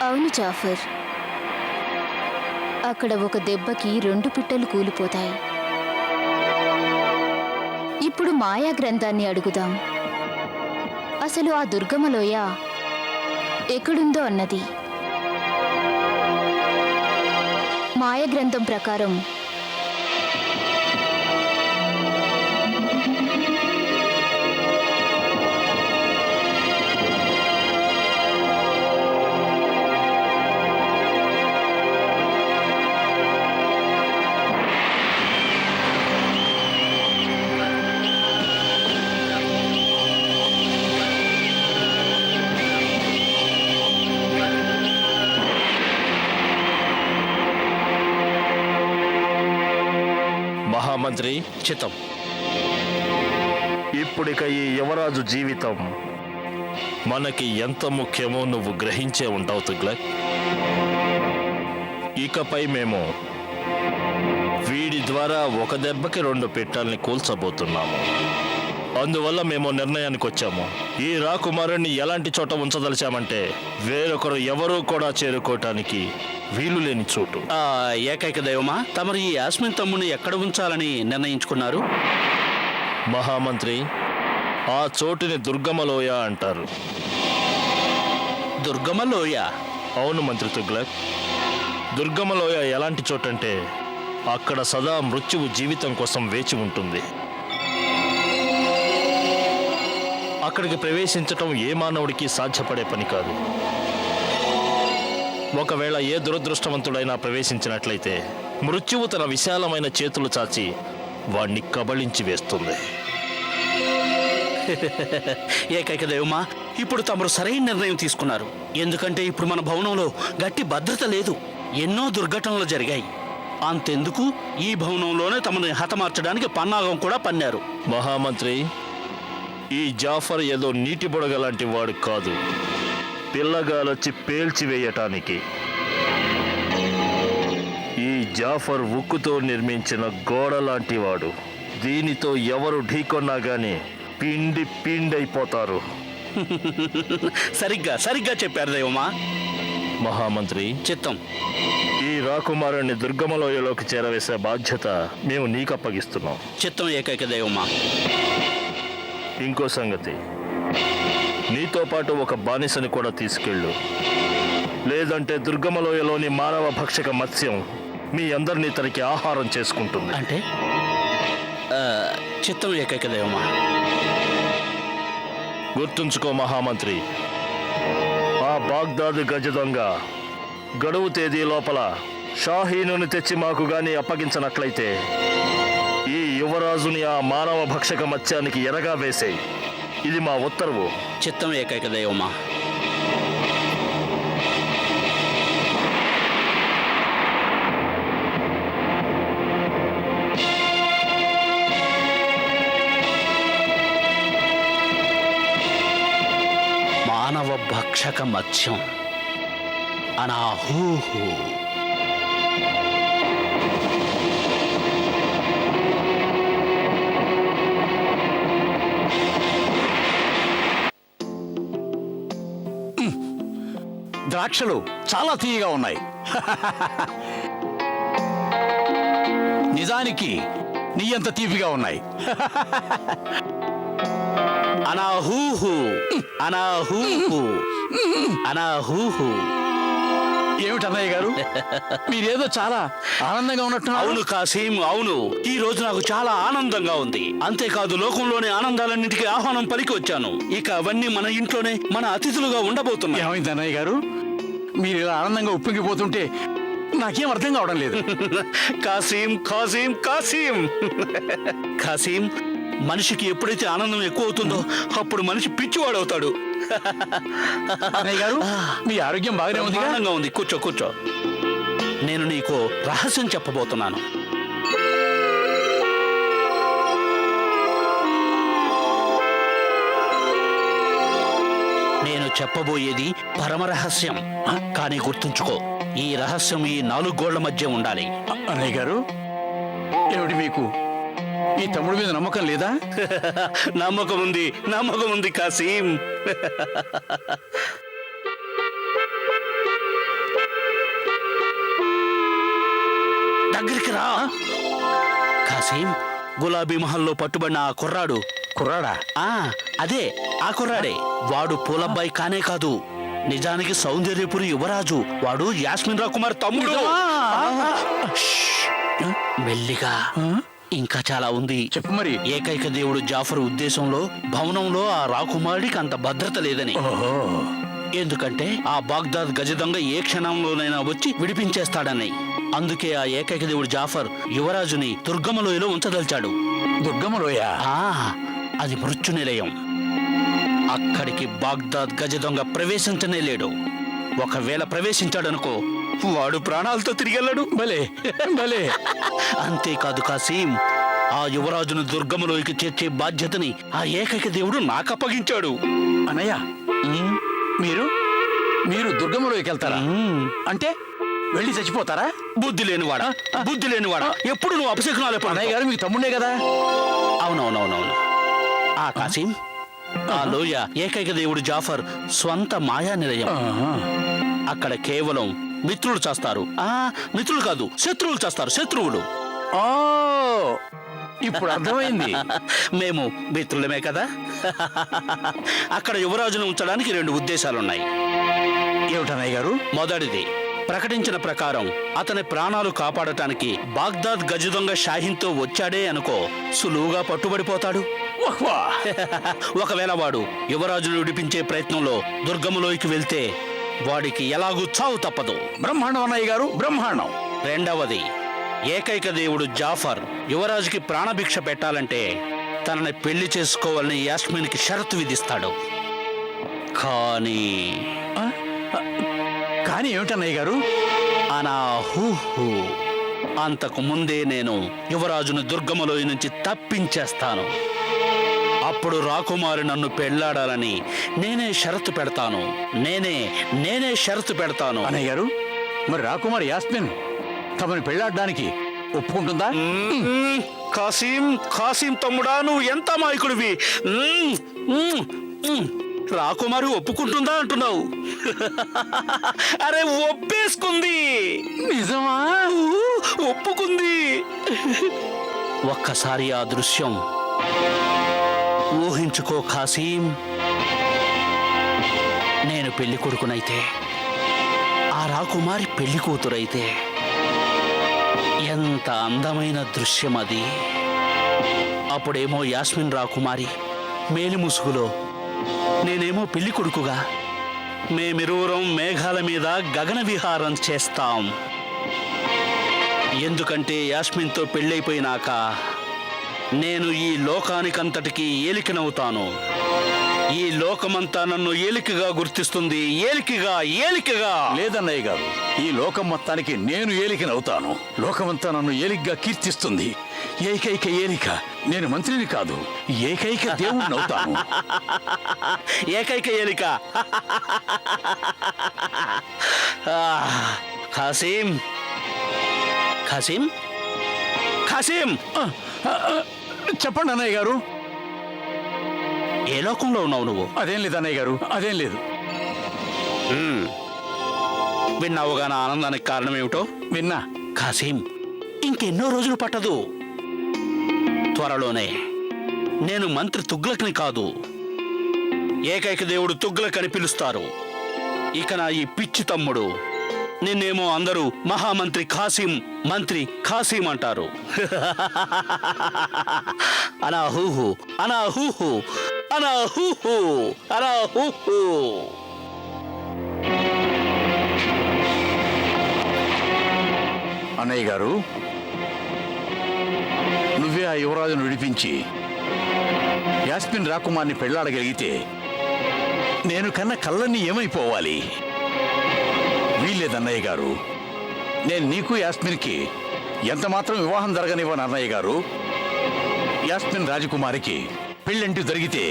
అవును జాఫర్, అక్కడ ఒక దెబ్బకి 2 పిట్టలు కూలిపోతాయి. ఇప్పుడు మాయా గ్రంథాన్ని అడుగుదాం. అసలు ఆ దుర్గమలోయ ఎక్కడుందో అన్నది. మాయా గ్రంథం ప్రకారం మహామంత్రి చిత్తం. ఇప్పుడిక ఈ యువరాజు జీవితం మనకి ఎంత ముఖ్యమో నువ్వు గ్రహించే ఉంటావు తుగ్లక్. ఇకపై మేము వీడి ద్వారా ఒక దెబ్బకి 2 పిట్టల్ని కూల్చబోతున్నాము. అందువల్ల మేము నిర్ణయానికి వచ్చాము. ఈ రాకుమారుణ్ణి ఎలాంటి చోట ఉంచదలిచామంటే వేరొకరు ఎవరూ కూడా చేరుకోవటానికి వీలు లేని చోటు. ఏకైక దైవమా, తమరు ఈ యాస్మిన్ తమ్ముని ఎక్కడ ఉంచాలని నిర్ణయించుకున్నారు? మహామంత్రి, ఆ చోటుని దుర్గమలోయ అంటారు. దుర్గమలోయ? అవును మంత్రి తుగ్లక్. దుర్గమలోయ ఎలాంటి చోటంటే అక్కడ సదా మృత్యువు జీవితం కోసం వేచి ఉంటుంది. అక్కడికి ప్రవేశించటం ఏ మానవుడికి సాధ్యపడే పని కాదు. ఒకవేళ ఏ దురదృష్టవంతుడైనా ప్రవేశించినట్లయితే మృత్యువు తన విశాలమైన చేతులు చాచి వాణ్ణి కబళించి వేస్తుంది. ఏకైక దైవమా, ఇప్పుడు తమరు సరైన నిర్ణయం తీసుకున్నారు. ఎందుకంటే ఇప్పుడు మన భవనంలో గట్టి భద్రత లేదు. ఎన్నో దుర్ఘటనలు జరిగాయి. అంతెందుకు, ఈ భవనంలోనే తమను హతమార్చడానికి పన్నాగం కూడా పన్నారు. మహామంత్రి, ఈ జాఫర్ ఏదో నీటి బుడగ లాంటి వాడు కాదు. పిల్లగాలొచ్చి పేల్చివేయటానికి. ఈ జాఫర్ ఉక్కుతో నిర్మించిన గోడ లాంటి వాడు. దీనితో ఎవరు ఢీకొన్నా గాని పిండి పిండైపోతారు. సరిగ్గా చెప్పారు దైవమా. మహామంత్రి చిత్తం. ఈ రాకుమారుణ్ణి దుర్గమలోయలోకి చేరవేసే బాధ్యత మేము నీకు అప్పగిస్తున్నాం. చిత్తం ఏకైక దైవమా. ఇంకో సంగతి, నీతో పాటు ఒక బానిసని కూడా తీసుకెళ్ళు. లేదంటే దుర్గమలోయలోని మానవ భక్షక మత్స్యం మీ అందరినీ తనకి ఆహారం చేసుకుంటుంది. అంటే చిత్తం ఏకైక దైవమా. గుర్తుంచుకో మహామంత్రి, ఆ బాగ్దాదు గజ దొంగ గడువు తేదీ లోపల షాహీనుని తెచ్చి మాకు గాని అప్పగించనట్లయితే ఈ యువరాజుని ఆ మానవ భక్షక మత్స్యానికి ఎరగా వేసేయి. ఇది మా ఉత్తర్వు. చిత్తం ఏకైక దైవమా. మానవ భక్షక మత్స్యం అనాహూహు. ద్రాక్షలు చాలా తీయగా ఉన్నాయి. నిజానికి నీ అంత తీపిగా ఉన్నాయి. అనాహూహు అనాహూహు అనాహూహు. ఏమిటన్నయ్య గారు, మీరేదో చాలా ఆనందంగా ఉన్నట్టు. అవును కాసీం, అవును. ఈ రోజు నాకు చాలా ఆనందంగా ఉంది. అంతేకాదు, లోకంలోని ఆనందాలన్నింటికి ఆహ్వానం పలికి వచ్చాను. ఇక అవన్నీ మన ఇంట్లోనే మన అతిథులుగా ఉండబోతున్నాయి. ఏమైంది అన్నయ్య గారు, మీరు ఇలా ఆనందంగా ఉప్పొంగిపోతుంటే నాకేం అర్థం కావడం లేదు. కాసీం కాసీం కాసీం కాసీం, మనిషికి ఎప్పుడైతే ఆనందం ఎక్కువ అవుతుందో అప్పుడు మనిషి పిచ్చివాడవుతాడు. అన్నయ్య గారు, మీ ఆరోగ్యం బాగానే ఉంది. ఆనందంగా ఉంది. కూర్చో కూర్చో. నేను నీకు రహస్యం చెప్పబోతున్నాను. నేను చెప్పబోయేది పరమరహస్యం. కానీ గుర్తుంచుకో, ఈ రహస్యం ఈ 4 గోళ్ల మధ్య ఉండాలి. అన్నయ్య గారు, ఏమిటి మీకు ఈ తమ్ముడి మీద నమ్మకం లేదా? నమ్మకం ఉంది, దగ్గరికి రా. కాసిం, గులాబీ మహల్లో పట్టుబడిన ఆ కుర్రాడు. కుర్రాడా? ఆ అదే ఆ కుర్రాడే. వాడు పూలబ్బాయి కానే కాదు, నిజానికి సౌందర్యపురి యువరాజు. వాడు యాస్మిన్ రాకుమార్ తమ్ముడు. షష్! మెల్లిగా, ఇంకా చాలా ఉంది. చెప్పు మరి. ఏకైక దేవుడు జాఫర్ ఉద్దేశంలో భవనంలో ఆ రాకుమారుడికి అంత భద్రత లేదని. ఓహో. ఎందుకంటే ఆ బాగ్దాద్ గజదొంగ ఏ క్షణంలోనైనా వచ్చి విడిపించేస్తాడని. అందుకే ఆ ఏకైక దేవుడు జాఫర్ యువరాజుని దుర్గమలోయలో ఉంచదలిచాడు. దుర్గమలోయ? ఆ అది మృత్యు నిలయం. అక్కడికి బాగ్దాద్ గజదొంగ ప్రవేశించనే లేడు. ఒకవేళ ప్రవేశించాడనుకో, వాడు ప్రాణాలతో తిరిగెళ్ళడు. భలే భలే. అంతేకాదు కాసీం, ఆ యువరాజును దుర్గమలోకి చేర్చే బాధ్యతని ఆ ఏకైక దేవుడు నాకు అప్పగించాడు. అన్నయ్య, మీరు మీరు దుర్గమలోకి వెళ్తారా? అంటే వెళ్ళి చచ్చిపోతారా? బుద్ధి లేనివాడా, బుద్ధి లేనివాడా, ఎప్పుడు నువ్వు అపశకునాలే. అన్నయ్య గారు మీకు తమ్ముడే కదా? అవునవునవునవును. ఆ కాసీం, ఆ లోయ ఏకైక దేవుడు జాఫర్ స్వంత మాయా నిలయం. అక్కడ కేవలం మిత్రులు చేస్తారు. మిత్రులు కాదు, శత్రువులు చేస్తారు. శత్రువులు. ఓ, ఇప్పుడు అర్థమైంది. మేము మిత్రులమే కదా. అక్కడ యువరాజును ఉంచడానికి 2 ఉద్దేశాలున్నాయి. ఏమిటన్నయ్య గారు? మొదటిది, ప్రకటించిన ప్రకారం అతని ప్రాణాలు కాపాడటానికి బాగ్దాద్ గజదొంగ షాహీన్తో వచ్చాడే అనుకో, సులువుగా పట్టుబడిపోతాడు. ఒకవేళ వాడు యువరాజును విడిపించే ప్రయత్నంలో దుర్గములోకి వెళ్తే వాడికి ఎలాగూ చావు తప్పదు. బ్రహ్మాండం అన్నయ్య గారు, బ్రహ్మాండం. రెండవది, ఏకైక దేవుడు జాఫర్ యువరాజుకి ప్రాణభిక్ష పెట్టాలంటే తనని పెళ్లి చేసుకోవాలని యాస్మిన్కి షరతు విధిస్తాడు. కానీ కానీ ఏమిటన్నయ్య గారు? అనాహూహు, అంతకు ముందే నేను యువరాజును దుర్గమలోయ నుంచి తప్పించేస్తాను. అప్పుడు రాకుమారి నన్ను పెళ్లాడాలని నేనే షరతు పెడతాను. నేనే షరతు పెడతాను. అన్నయ్య గారు, మరి రాకుమారి యాస్మిన్ తమని పెళ్లాడడానికి ఒప్పుకుంటుందా? కాసీం తమ్ముడా, నువ్వు ఎంత మాయకుడివి. రాకుమారి ఒప్పుకుంటుందా అంటున్నావు? అరే, ఒప్పేసుకుంది. నిజమా? ఒప్పుకుంది. ఒక్కసారి ఆ దృశ్యం ఊహించుకో కాసీం. నేను పెళ్లి కొడుకునైతే, ఆ రాకుమారి పెళ్లి కూతురైతే ఎంత అందమైన దృశ్యం అది. అప్పుడేమో యాస్మిన్ రాకుమారి మేలి ముసుగులో, నేనేమో పెళ్లి కొడుకుగా, మేమిరువురం మేఘాల మీద గగన విహారం చేస్తాం. ఎందుకంటే యాస్మిన్తో పెళ్ళైపోయినాక నేను ఈ లోకానికంతటికీ ఏలికనవుతాను. ఈ లోకమంతా నన్ను ఏలికగా గుర్తిస్తుంది. ఏలికగా. లేదన్నయ్య గారు, ఈ లోకం మొత్తానికి నేను ఏలికనవుతాను. లోకమంతా నన్ను ఏలికగా కీర్తిస్తుంది. ఏకైక ఏలిక. నేను మంత్రిని కాదు, ఏకైక దేవుణ్ణి అవుతాను. ఏకైక ఏలిక. కాసీం, కాసీం, కాసీం, చెప్పండి అన్నయ్య గారు. ఏ లోకంలో ఉన్నావు నువ్వు? అదేం లేదు అన్నయ్య గారు, అదేం లేదు. విన్నావుగా నా ఆనందానికి కారణం ఏమిటో? విన్నా. కాసీం, ఇంకెన్నో రోజులు పట్టదు. త్వరలోనే నేను మంత్రి తుగ్లక్ని కాదు, ఏకైక దేవుడు తుగ్లక్ అని పిలుస్తారు. ఇక నా ఈ పిచ్చి తమ్ముడు, నిన్నేమో అందరూ మహామంత్రి కాసీం, మంత్రి కాసీం అంటారు. అనాహూహు, అనాహూహు, అనాహూహు, అనాహూహు. అన్నయ్య గారు, నువ్వే ఆ యువరాజును విడిపించి యాస్మిన్ రాకుమార్ని పెళ్లాడగలిగితే నేను కన్న కళ్ళన్నీ ఏమైపోవాలి? వీల్లేదన్నయ్య గారు. నేను నీకు యాస్మిన్కి ఎంత మాత్రం వివాహం జరగనివ్వను అన్నయ్య గారు. యాస్మిన్ రాజకుమారికి పెళ్ళంటూ జరిగితే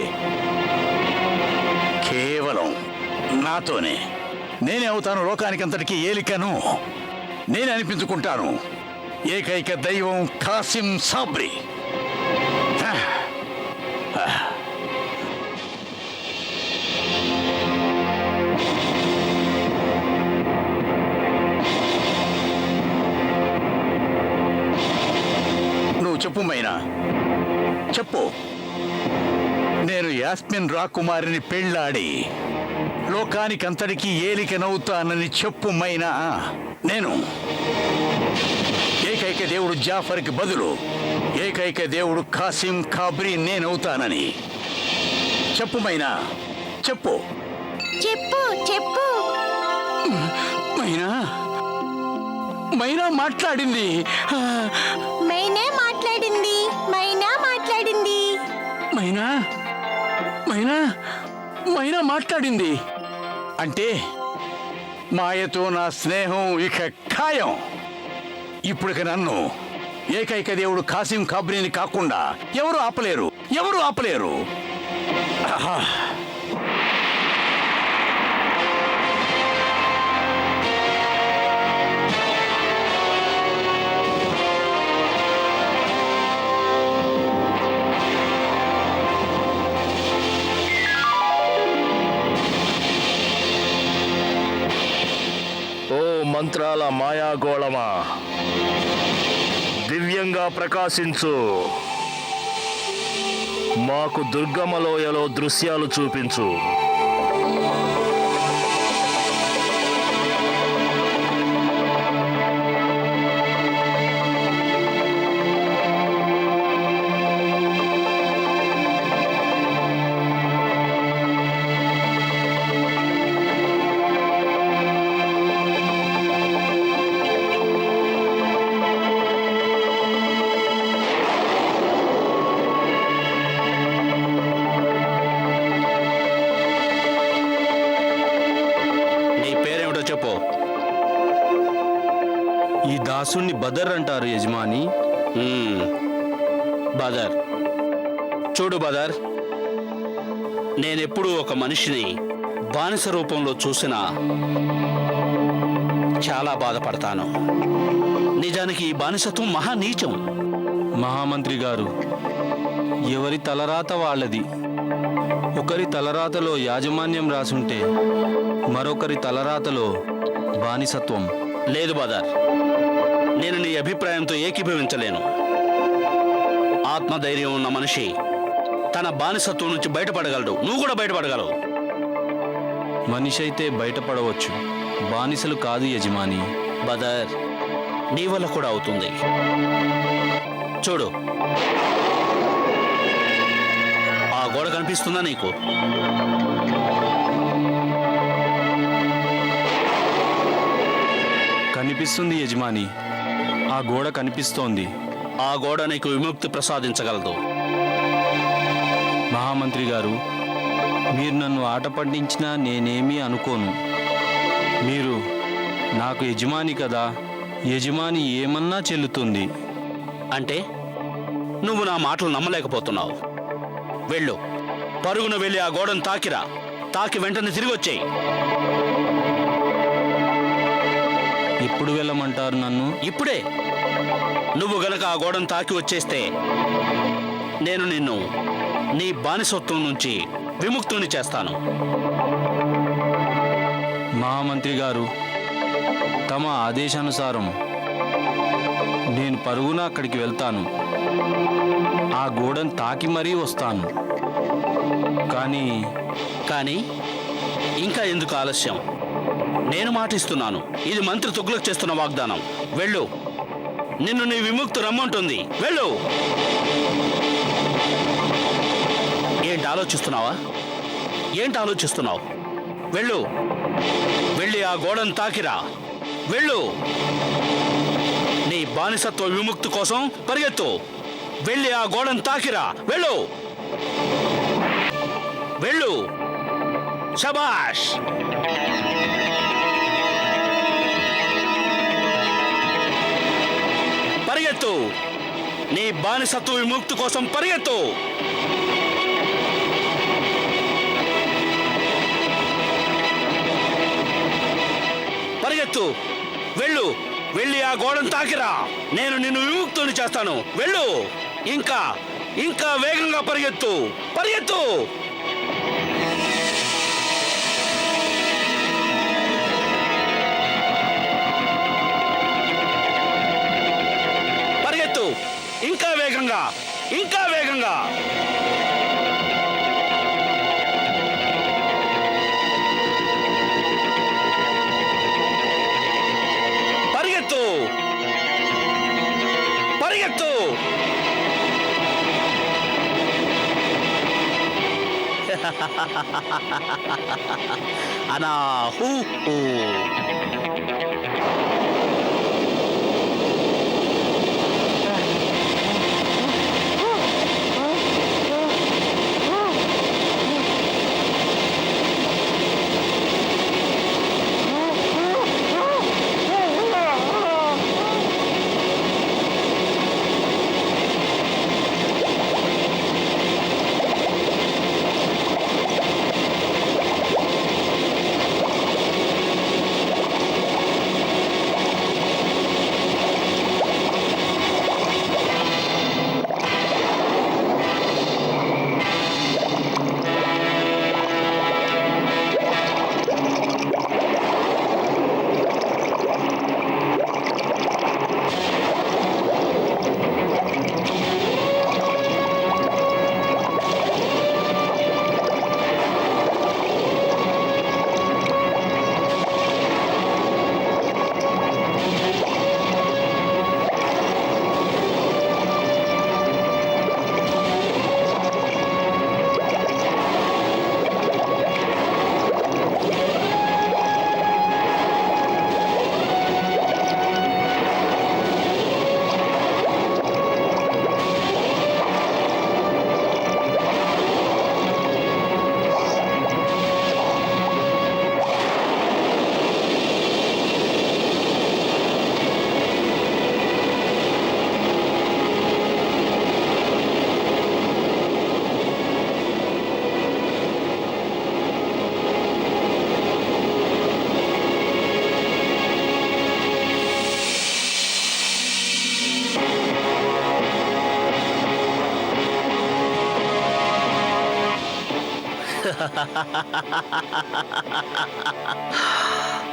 కేవలం నాతోనే. నేనే అవుతాను లోకానికంతటికీ ఏలికను. నేనే అనిపించుకుంటాను ఏకైక దైవం కాసిం సాబ్రి. చెప్పు మైనా, చెప్పు. నేను యాస్మిన్ రాకుమారిని పెళ్ళాడి లోకానికంతటికీ ఏలికనవుతానని చెప్పు మైనా. నేను ఏకైక దేవుడు జాఫర్కి బదులు ఏకైక దేవుడు కాసిం కాబరీ నేనవుతానని చెప్పు మైనా, చెప్పు. చెప్పు చెప్పు. మైనా, మైనా మాట్లాడింది. మైనా మాట్లాడింది. మైనా మాట్లాడింది. మైనా, మైనా, మైనా మాట్లాడింది. అంటే మాయతో నా స్నేహం ఇక ఖాయం. ఇప్పుడిక నన్ను ఏకైక దేవుడు కాసిం కాబరీని కాకుండా ఎవరు ఆపలేరు, ఎవరు ఆపలేరు. ఆహా. ఓ మంత్రాల మాయాగోళమా, దివ్యంగా ప్రకాశించు. మాకు దుర్గమలోయలో దృశ్యాలు చూపించు. నీ పేరేమిటో చెప్పు. ఈ దాసుణ్ణి బదర్ అంటారు యజమాని. బదర్. చూడు బదర్, నేనెప్పుడూ ఒక మనిషిని బానిస రూపంలో చూసినా చాలా బాధపడతాను. నిజానికి ఈ బానిసత్వం మహా నీచం. మహామంత్రి గారు, ఎవరి తలరాత వాళ్ళది. ఒకరి తలరాతలో యాజమాన్యం రాసుంటే మరొకరి తలరాతలో బానిసత్వం. లేదు బదర్, నేను నీ అభిప్రాయంతో ఏకీభవించలేను. ఆత్మధైర్యం ఉన్న మనిషి తన బానిసత్వం నుంచి బయటపడగలడు. నువ్వు కూడా బయటపడగలవు. మనిషి అయితే బయటపడవచ్చు, బానిసలు కాదు యజమాని. బదర్, నీ వల్ల కూడా అవుతుంది. చూడు, ఆ గోడ కనిపిస్తుందా నీకు? కనిపిస్తుంది యజమాని, ఆ గోడ కనిపిస్తోంది. ఆ గోడ నీకు విముక్తి ప్రసాదించగలదు. మహామంత్రి గారు, మీరు నన్ను ఆట పట్టించినా నేనేమీ అనుకోను. మీరు నాకు యజమాని కదా, యజమాని ఏమన్నా చెల్లుతుంది. అంటే నువ్వు నా మాటలు నమ్మలేకపోతున్నావు. వెళ్ళు, పరుగున వెళ్ళి ఆ గోడను తాకిరా. తాకి వెంటనే తిరిగి వచ్చేయి. ఎప్పుడు వెళ్ళమంటారు నన్ను? ఇప్పుడే. నువ్వు గనక ఆ గోడను తాకి వచ్చేస్తే నేను నిన్ను నీ బానిసత్వం నుంచి విముక్తుని చేస్తాను. మహామంత్రి గారు, తమ ఆదేశానుసారం నేను పరుగున అక్కడికి వెళ్తాను. ఆ గోడను తాకి మరీ వస్తాను. కానీ ఇంకా ఎందుకు ఆలస్యం? నేను మాటిస్తున్నాను. ఇది మంత్రి తుగ్లక్ చేస్తున్న వాగ్దానం. వెళ్ళు, నిన్ను నీ విముక్తి రమ్మంటుంది. వెళ్ళు. ఏంటి ఆలోచిస్తున్నావా? ఏంటి ఆలోచిస్తున్నావు? వెళ్ళు, వెళ్ళి ఆ గోడను తాకిరా. వెళ్ళు. నీ బానిసత్వ విముక్తి కోసం పరిగెత్తు. వెళ్ళి ఆ గోడను తాకిరా. వెళ్ళు, వెళ్ళు. శబాష్. పరిగెత్తు. నీ బానిసత్వ విముక్తి కోసం పరిగెత్తు. పరిగెత్తు. వెళ్ళు, వెళ్ళి ఆ గోడను తాకిరా. నేను నిన్ను విముక్తుని చేస్తాను. వెళ్ళు. ఇంకా ఇంకా వేగంగా పరిగెత్తు. పరిగెత్తు. పరిగెత్తు ఇంకా వేగంగా. ఇంకా వేగంగా. పరిగెత్తు, పరిగెత్తు. అనా హూ హూ.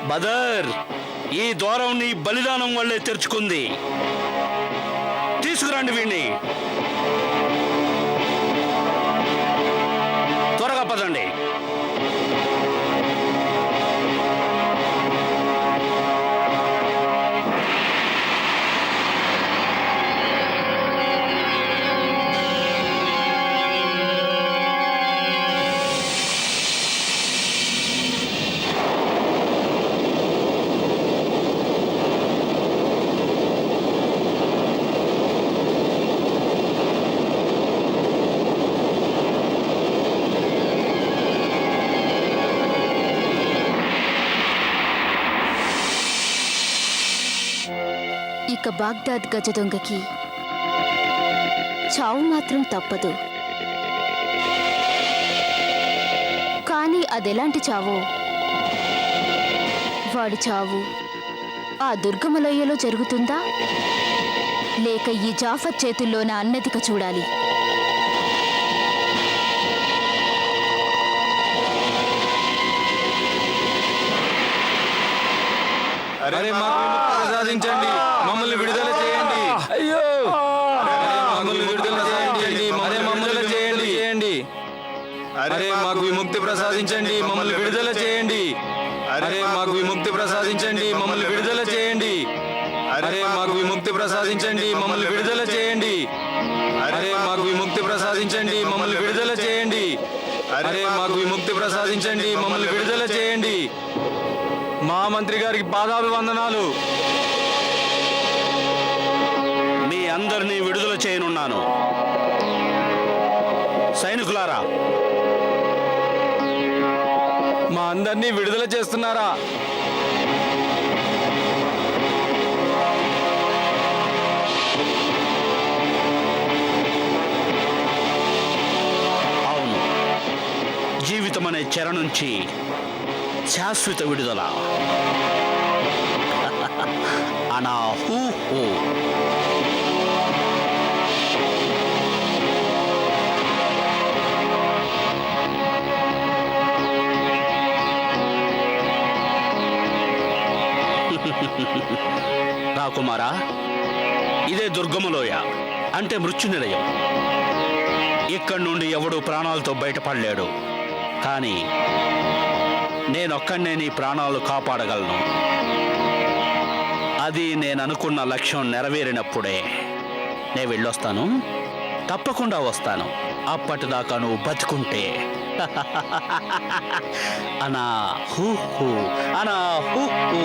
బదర్, ఈ ద్వారం నీ బలిదానం వల్లే తెరుచుకుంది. తీసుకురండి వీణ్ణి. త్వరగా పదండి. ఇక బాగ్దాద్ గజ దొంగకి చావు మాత్రం తప్పదు. కానీ అదెలాంటి చావో, వాడి చావు ఆ దుర్గమలోయలో జరుగుతుందా లేక ఈ జాఫర్ చేతుల్లోన అన్నదిక చూడాలి. అరే మాకు విముక్తి ప్రసాదించండి, మమ్మల్ని విడుదల చేయండి. అయ్యో, మమ్మల్ని విడుదల చేయండి, మమ్మల్ని చేయండి. అరే మాకు విముక్తి ప్రసాదించండి, మమ్మల్ని విడుదల చేయండి. అరే మాకు విముక్తి ప్రసాదించండి, మమ్మల్ని విడుదల చేయండి. అరే మాకు విముక్తి ప్రసాదించండి, మమ్మల్ని విడుదల చేయండి. అరే మాకు విముక్తి ప్రసాదించండి, మమ్మల్ని విడుదల చేయండి. అరే మాకు విముక్తి ప్రసాదించండి, మమ్మల్ని విడుదల చేయండి. మహామంత్రి గారికి పాదాభివందనాలు. మీ అందరినీ విడుదల చేయనున్నాను. సైనికులారా, మా అందరినీ విడుదల చేస్తున్నారా? అవును, జీవితం అనే చెర నుంచి శాశ్వత విడుదల. అనా హూ హూ. రాకుమారా, ఇదే దుర్గమలోయ. అంటే మృత్యు నిలయం. ఇక్కడి నుండి ఎవడు ప్రాణాలతో బయటపడలేడు. కానీ నేనొక్కడే నీ ప్రాణాలు కాపాడగలను. అది నేను అనుకున్న లక్ష్యం నెరవేరినప్పుడే నేను వెళ్ళొస్తాను. తప్పకుండా వస్తాను. అప్పటిదాకా నువ్వు బతుకుంటే అనా హూ హూ, అనా హూ హూ.